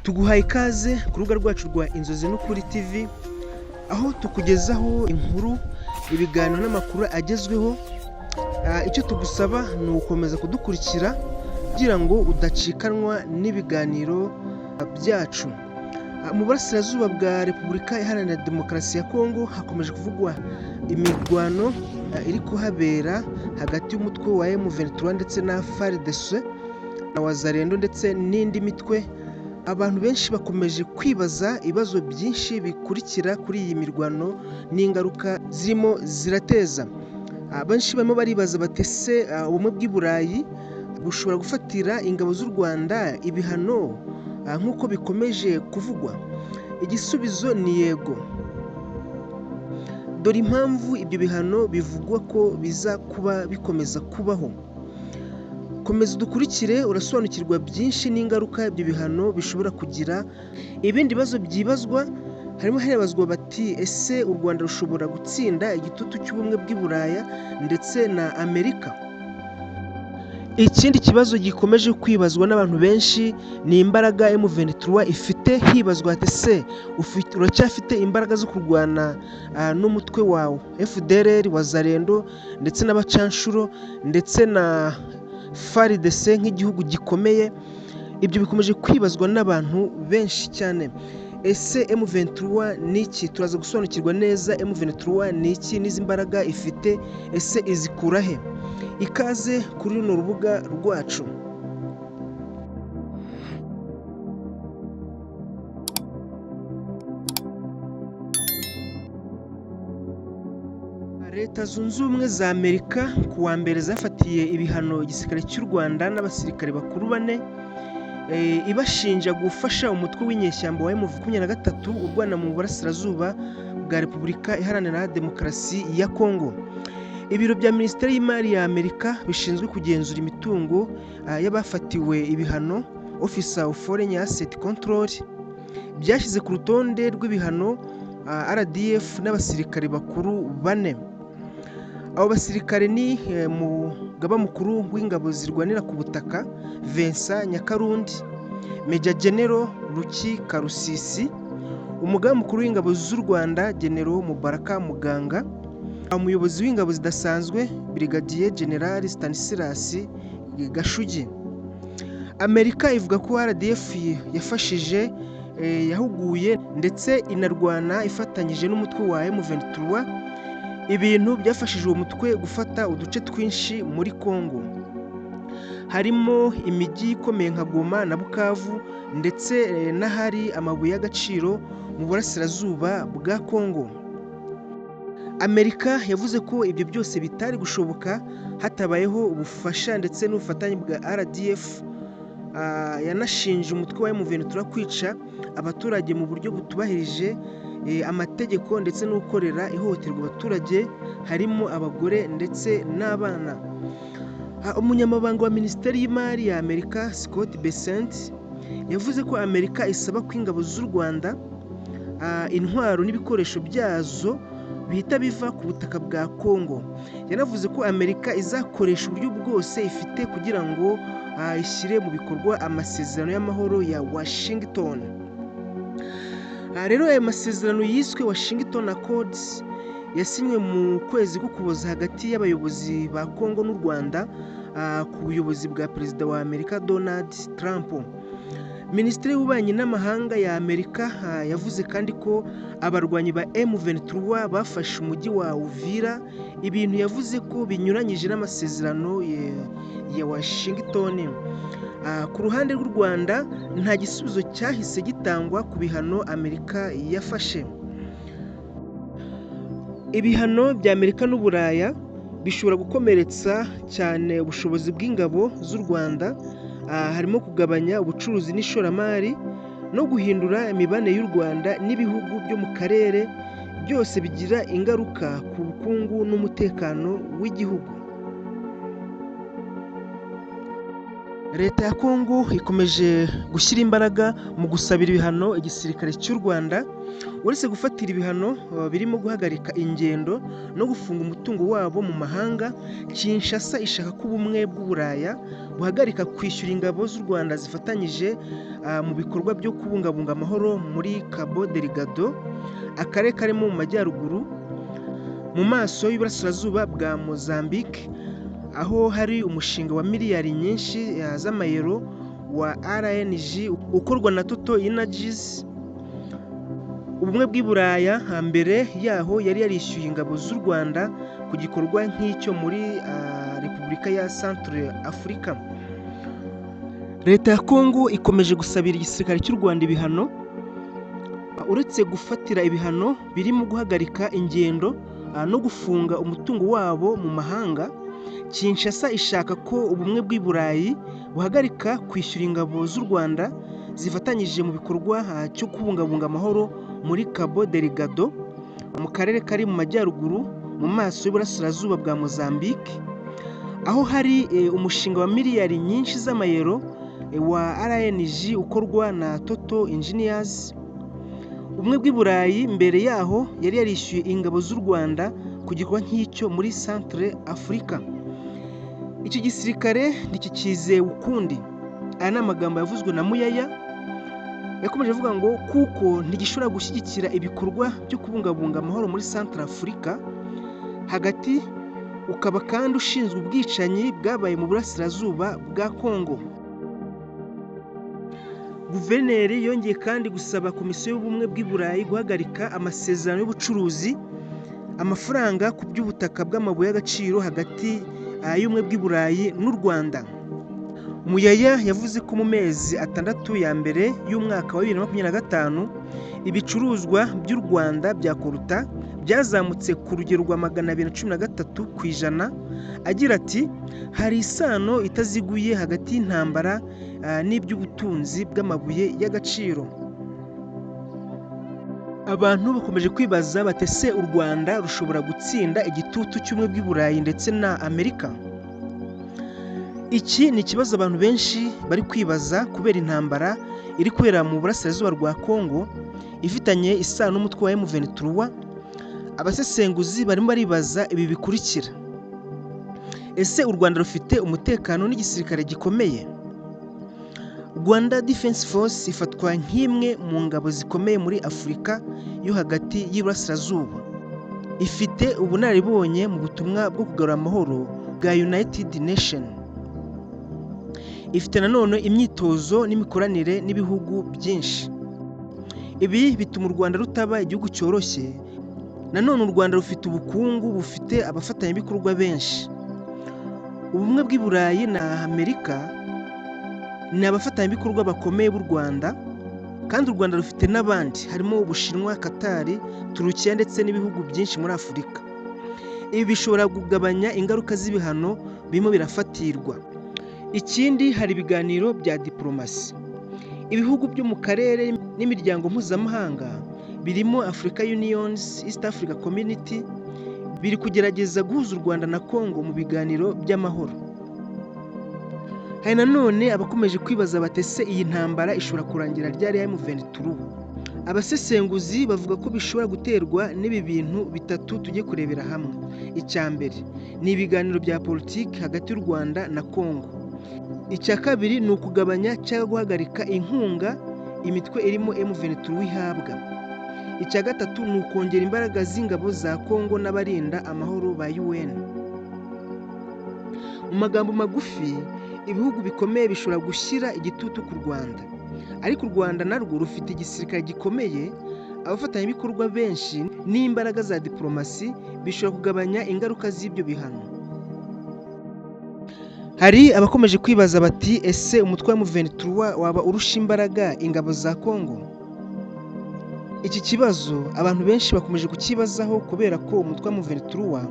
tuguhaye ikaze ku rubuga rwacu rwa Inzozi n'Ukuri TV, aho tukugezaho inkuru, ibiganiro n'amakuru agezweho. Icyo tugusaba ni ugukomeza kudukurikira kugira ngo udacikanwa n'ibiganiro byacu. Mu burasirazuba bwa Repubulika Iharanira Demokarasi ya Kongo hakomeje kuvugwa imirwano iri kuhabera hagati y'umutwe wa M23 ndetse na FARDC na Wazalendo ndetse n'indi mitwe. Abantu benshi bakomeje kwibaza ibibazo byinshi bikurikira kuri iyi mirwano n'ingaruka zirimo zirateza. Benshi barimo baribaza batese ubumwe bw'i Burayi bushobora gufatira ingabo z'u Rwanda ibihano nk'uko bikomeje kuvugwa. Igisubizo ni yego. Dore impamvu ibyo bihano bivugwa ko biza kuba bikomeza kubaho. Komeza udukurikire urasobanukirwa byinshi n'ingaruka ibyo bihano bishobora kugira. Ibindi bibazo byibazwa harimo harebazwa bati ese u Rwanda rushobora gutsinda igitutu cy'ubumwe bw'i Buraya ndetse na Amerika? Ikindi kibazo gikomeje kwibazwa n'abantu benshi ni imbaraga M23 ifite. Hibazwa ati se uracyafite imbaraga zo kurwana n'umutwe wawe FDLR, Wazalendo ndetse n'abacanshuro ndetse na FARDC nk'igihugu gikomeye? Ibyo bikomeje kwibazwa n'abantu benshi cyane. Ese M23 ni iki? Turaza gusobanukirwa neza M23 ni iki n'izi mbaraga ifite, ese izikura he? Ikaze kuri runo rubuga rwacu. Leta Zunze Ubumwe za Amerika ku wa mbere zafatiye ibihano igisirikare cy'u Rwanda n'abasirikare bakuru 4 ibashinja gufasha umutwe w'inyeshyamba wa M23 urwana mu burasirazuba bwa Repubulika Iharanira Demokarasi ya Kongo. Ibiro bya Minisiteri y'Imari ya Amerika bishinzwe kugenzura imitungo y'abafatiwe ibihano, Office of Foreign Asset Control, byashyize ku rutonde rw'ibihano RDF n'abasirikare bakuru 4. Abo basirikare ni Mugaba Mukuru w'Ingabo zirwanira ku butaka Vincent Nyakarundi, Major General Ruki Karusisi, Umugaba Mukuru w'Ingabo z'u Rwanda General Mubaraka Muganga, Umuyobozi w'Ingabo zidasanzwe Brigadier General Stanislas Gashugi. Amerika ivuga ko RDF yafashije, yahuguye ndetse inarwana ifatanyije n'umutwe wa M23, ibintu byafashije uwo mutwe gufata uduce twinshi muri Kongo, harimo imijyi ikomeye nka Goma na Bukavu ndetse n'ahari amabuye y'agaciro mu burasirazuba bwa Kongo. Amerika yavuze ko ibyo byose bitari gushoboka hatabayeho ubufasha ndetse n'ubufatanye bwa RDF. Yanashinje umutwe wa M23 kwica abaturage mu buryo butubahirije amategeko ndetse no gukorera ihohoterwa abaturage harimo abagore ndetse n'abana. Umunyamabanga wa Minisiteri y'Imari ya Amerika Scott Bessent yavuze ko Amerika isaba ko ingabo z'u Rwanda intwaro n'ibikoresho byazo bihita biva ku butaka bwa Kongo. Yanavuze ko Amerika izakoresha uburyo bwose ifite kugira ngo ishyire mu bikorwa amasezerano y'amahoro ya Washington. Rero aya masezerano yiswe Washington Accords yasinywe mu kwezi k'Ukuboza hagati y'abayobozi ba Kongo n'u Rwanda ku buyobozi bwa Perezida wa Amerika Donald Trump. Minisitiri w'Ububanyi n'Amahanga ya Amerika yavuze kandi ko abarwanyi ba M23 bafashe umujyi wa Uvira, ibintu yavuze ko binyuranyije n'amasezerano ya Washington. Ku ruhande rw'u Rwanda nta gisubizo cyahise gitangwa ku bihano Amerika yafashe. Ibihano bya Amerika n'u Buraya bishobora gukomeretsa cyane ubushobozi bw'ingabo z'u Rwanda, harimo kugabanya ubucuruzi n'ishoramari no guhindura imibanire y'u Rwanda n'ibihugu byo mu karere. Byose bigira ingaruka ku bukungu n'umutekano w'igihugu. Leta ya Kongo ikomeje gushyira imbaraga mu gusabira ibihano igisirikare cy'u Rwanda, uretse gufatira ibihano birimo guhagarika ingendo no gufunga umutungo wabo mu mahanga. Kinshasa ishaka ko ubumwe bw'Uburaya buhagarika kwishyura ingabo z'u Rwanda zifatanyije mu bikorwa byo kubungabunga amahoro muri Cabo Delgado, akarere karimo mu majyaruguru mu maso y'uburasirazuba bwa Mozambique, aho hari umushinga wa miliyari nyinshi z'amayero wa RNG ukorwa na Total Energies. Ubumwe bw'i Buraya mbere yaho yari yarishyuye ingabo z'u Rwanda ku gikorwa nk'icyo muri Repubulika ya Centre Africa. Leta ya Kongo ikomeje gusabira igisirikare cy'u Rwanda ibihano, uretse gufatira ibihano birimo guhagarika ingendo no gufunga umutungo wabo mu mahanga. Kinshasa ishaka ko ubumwe bw'i Burayi buhagarika kwishyura ingabo z'u Rwanda zifatanyije mu bikorwa cyo kubungabunga amahoro muri Cabo Delgado, mu karere kari mu majyaruguru mu maso y'uburasirazuba bwa Mozambique, aho hari umushinga wa miliyari nyinshi z'amayero wa RNG ukorwa na Total Engineers. Ubumwe bw'i Burayi mbere yaho yari yarishyuye ingabo z'u Rwanda ku gikorwa nk'icyo muri Centre Africa. Icyo gisirikare ntikikize ukundi. Aya ni amagambo yavuzwe na Muyaya, yakomeje avuga ngo kuko ntigishobora gushyigikira ibikorwa byo kubungabunga amahoro muri Centre Africa, hagati ukaba kandi ushinzwe ubwicanyi bwabaye mu burasirazuba bwa Kongo. Guverineri yongeye kandi gusaba Komisiyo y'Ubumwe bw'i Burayi guhagarika amasezerano y'ubucuruzi amafaranga ku by'ubutaka bw'amabuye y'agaciro hagati y'Ubumwe bw'i Burayi n'u Rwanda. Muyaya yavuze ko mu mezi 6 ya mbere y'umwaka wa 2025 ibicuruzwa by'u Rwanda bya koruta byazamutse ku rugero rwa 213%, agira ati hari isano itaziguye hagati y'intambara n'iby'ubutunzi bw'amabuye y'agaciro. Abantu bakomeje kwibaza batese u Rwanda rushobora gutsinda igitutu cy'Ubumwe bw'i Burayi ndetse na Amerika? Iki ni ikibazo abantu benshi bari kwibaza kubera intambara iri kubera mu burasirazuba rwa Kongo ifitanye isano n'umutwe wa M23. Abasesenguzi barimo baribaza ibi bikurikira: ese u Rwanda rufite umutekano n'igisirikare gikomeye? Rwanda Defense Force ifatwa nk'imwe mu ngabo zikomeye muri Afurika yo hagati y'Iburasirazuba. Ifite ubunararibonye mu butumwa bwo kugarura amahoro bwa United Nation. Ifite nanone imyitozo n'imikoranire n'ibihugu byinshi. Ibi bituma u Rwanda rutaba igihugu cyoroshye. Nanone u Rwanda rufite ubukungu bufite abafatanyabikorwa benshi. Ubumwe bw'i Burayi na Amerika ni abafatanyabikorwa bakomeye b'u Rwanda, kandi u Rwanda rufite n'abandi harimo Ubushinwa, Qatar, Turukiya ndetse n'ibihugu byinshi muri Afurika. Ibi bishobora kugabanya ingaruka z'ibihano birimo birafatirwa. Ikindi, hari ibiganiro bya diplomasi. Ibihugu byo mu karere n'imiryango mpuzamahanga birimo Africa Union, East Africa Community biri kugerageza guhuza u Rwanda na Kongo mu biganiro by'amahoro. Hari nanone abakomeje kwibaza batese iyi ntambara ishobora kurangira ryari M23? Abasesenguzi bavuga ko bishobora guterwa n'ibi bintu bitatu tujye kurebera hamwe. Icya mbere ni ibiganiro bya politiki hagati y'u Rwanda na Kongo. Icya kabiri ni ukugabanya cyangwa guhagarika inkunga imitwe irimo M23 ihabwa. Icya gatatu ni ukongera imbaraga z'ingabo za Kongo n'abarinda amahoro ba UN. Mu magambo magufi, ibihugu bikomeye bishobora gushyira igitutu ku Rwanda, ariko u Rwanda narwo rufite igisirikare gikomeye, abafatanyabikorwa benshi n'imbaraga za diplomasi bishobora kugabanya ingaruka z'ibyo bihano. Hari abakomeje kwibaza bati ese umutwe wa M23 waba urusha imbaraga ingabo za Kongo? Iki kibazo abantu benshi bakomeje kukibazaho kubera ko umutwe wa M23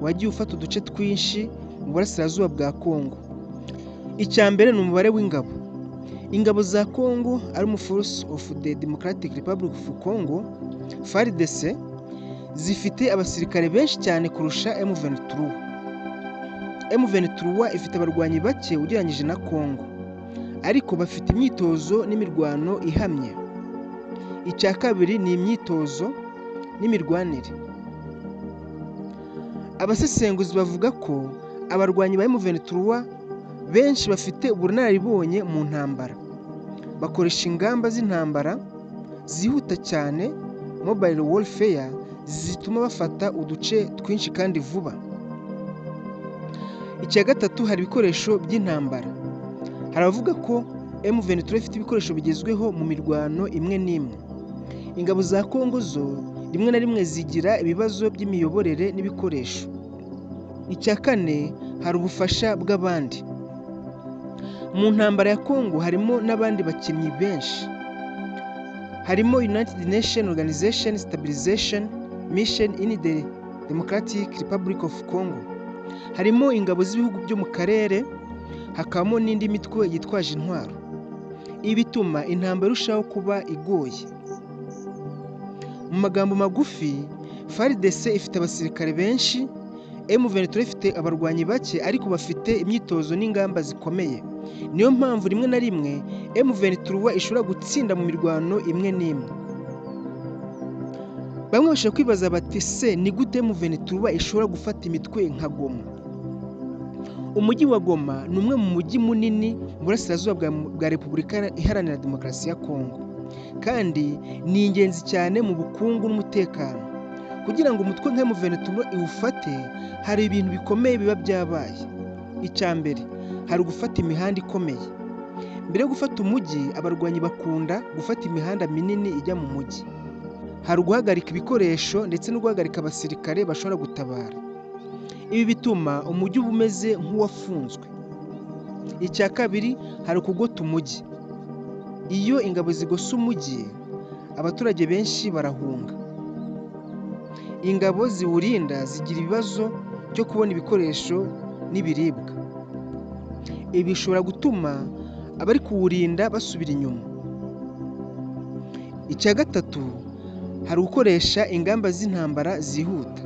wagiye ufata uduce twinshi mu burasirazuba bwa Kongo. Icya mbere ni umubare w'ingabo. Ingabo za Kongo Armed Forces of the Democratic Republic of Congo FARDC zifite abasirikare benshi cyane kurusha M23. M23 ifite abarwanyi bake ugereranyije na Kongo. ariko bafite imyitozo n'imirwano ihamye. Icya kabiri ni imyitozo n'imirwanire. Abasesenguzi bavuga ko abarwanyi ba M23 benshi bafite ubunararibonye mu ntambara, bakoresha ingamba z'intambara zihuta cyane, mobile warfare, zituma bafata uduce twinshi kandi vuba. Icya gatatu hari ibikoresho by'intambara. Hari abavuga ko M23 ifite ibikoresho bigezweho mu mirwano imwe n'imwe. Ingabo za Kongo zo rimwe na rimwe zigira ibibazo by'imiyoborere n'ibikoresho. Icya kane hari ubufasha bw'abandi. Mu ntambara ya Kongo harimo n'abandi bakinnyi benshi. Harimo United Nations Organization Stabilization Mission in the Democratic Republic of Congo. Harimo ingabo z'ibihugu byo mu karere, hakabamo n'indi mitwe yitwaje intwaro. Ibi bituma intambara irushaho kuba igoye. Mu magambo magufi, FARDC ifite abasirikare benshi, M23 ifite abarwanyi bake ariko bafite imyitozo n'ingamba zikomeye. Niyo mpamvu rimwe na rimwe M23 ishobora gutsinda mu mirwano imwe n'imwe. Bamwe bashaka kwibaza bati se ni gute M23 ishobora gufata imitwe nka Goma? Umujyi wa Goma ni umwe mu mujyi munini mu burasirazuba bwa Repubulika Iharanira Demokarasi ya Kongo, kandi ni ingenzi cyane mu bukungu n'umutekano. Kugira ngo umutwe nka M23 iwufate, hari ibintu bikomeye biba byabaye. Icya mbere hari gufata imihanda ikomeye. Mbere yo gufata umujyi, abarwanyi bakunda gufata imihanda minini ijya mu mujyi. Hari guhagarika ibikoresho ndetse no guhagarika abasirikare bashobora gutabara. Ibi bituma umujyi uba umeze nk'uwafunzwe. Icya kabiri hari kugota umujyi. Iyo ingabo zigose umujyi, abaturage benshi barahunga. Ingabo ziwurinda zigira ibibazo byo kubona ibikoresho n'ibiribwa. Ibi bishobora gutuma abari kuwurinda basubira inyuma. Icya gatatu hari gukoresha ingamba z'intambara zihuta.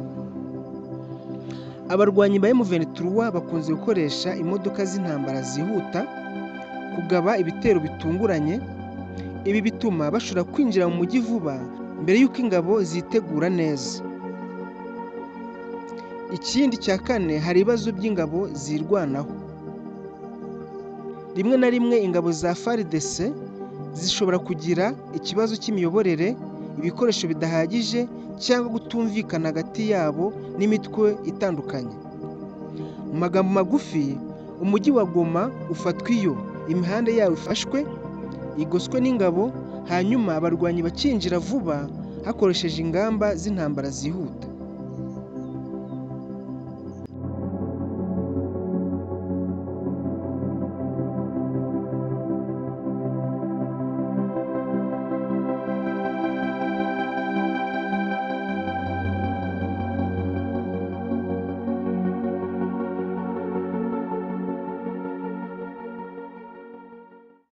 Abarwanyi ba M23 bakunze gukoresha imodoka z'intambara zihuta, kugaba ibitero bitunguranye. Ibi bituma bashobora kwinjira mu mujyi vuba mbere y'uko ingabo zitegura neza. Ikindi cya kane hari ibibazo by'ingabo zirwanaho. Rimwe na rimwe ingabo za FARDC zishobora kugira ikibazo cy'imiyoborere, ibikoresho bidahagije cyangwa gutumvikana hagati yabo n'imitwe itandukanye. Mu magambo magufi, umujyi wa Goma ufatwa iyo imihanda yawo ifashwe, igoswe n'ingabo, hanyuma abarwanyi bakinjira vuba hakoresheje ingamba z'intambara zihuta.